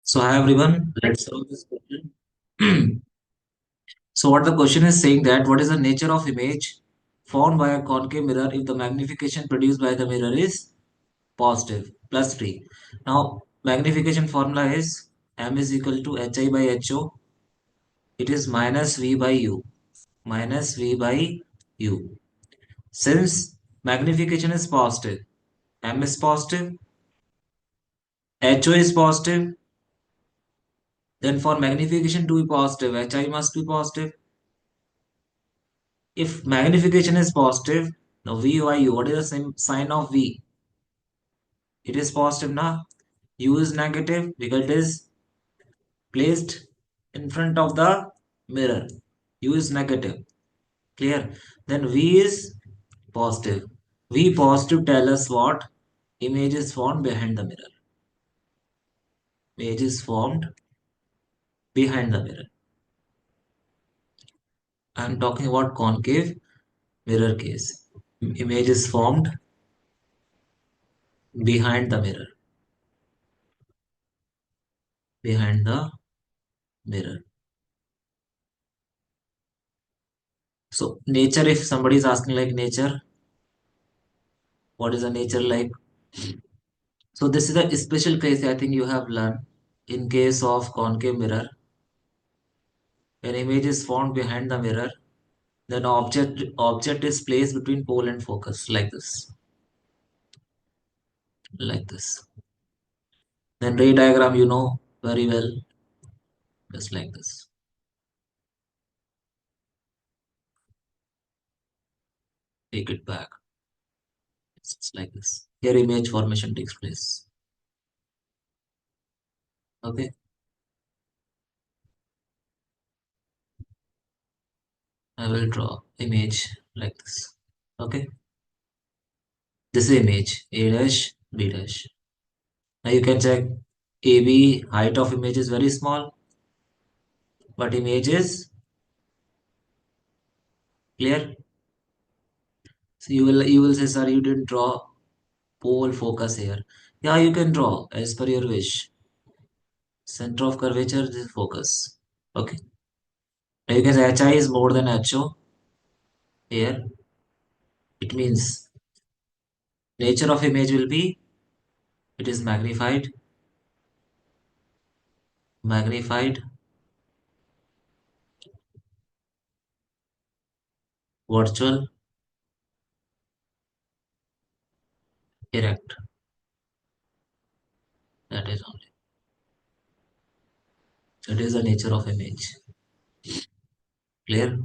So hi everyone, let's solve this question. So what the question is saying that what is the nature of image formed by a concave mirror if the magnification produced by the mirror is positive plus 3. Now magnification formula is m is equal to hi by ho. It is minus v by u. Minus v by u. Since magnification is positive, m is positive, ho is positive, then for magnification to be positive, hi must be positive. If magnification is positive, now V by U, what is the same sign of V? It is positive now. U is negative because it is placed in front of the mirror. U is negative. Clear? Then V is positive. V positive tell us what? Image is formed behind the mirror. Image is formed behind the mirror. I am talking about concave mirror case. Image is formed behind the mirror. Behind the mirror. So nature, if somebody is asking like nature, what is the nature like? So this is a special case I think you have learned. In case of concave mirror, when image is formed behind the mirror, then object is placed between pole and focus like this. Like this. Then ray diagram you know very well. Just like this. Take it back. It's like this. Here image formation takes place. Okay. I will draw image like this. Okay. This is image A dash B dash. Now you can check AB height of image is very small, but image is clear. So you will say, sir, you didn't draw pole focus here. Yeah, you can draw as per your wish. Center of curvature is focus. Okay. Now you can say HI is more than HO here. It means nature of image will be it is magnified, virtual, erect. That is only. That is the nature of image. Clear?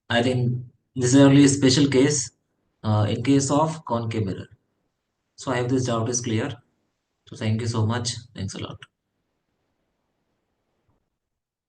I think this is only a special case in case of concave mirror. So I hope this doubt is clear. So thank you so much. Thanks a lot.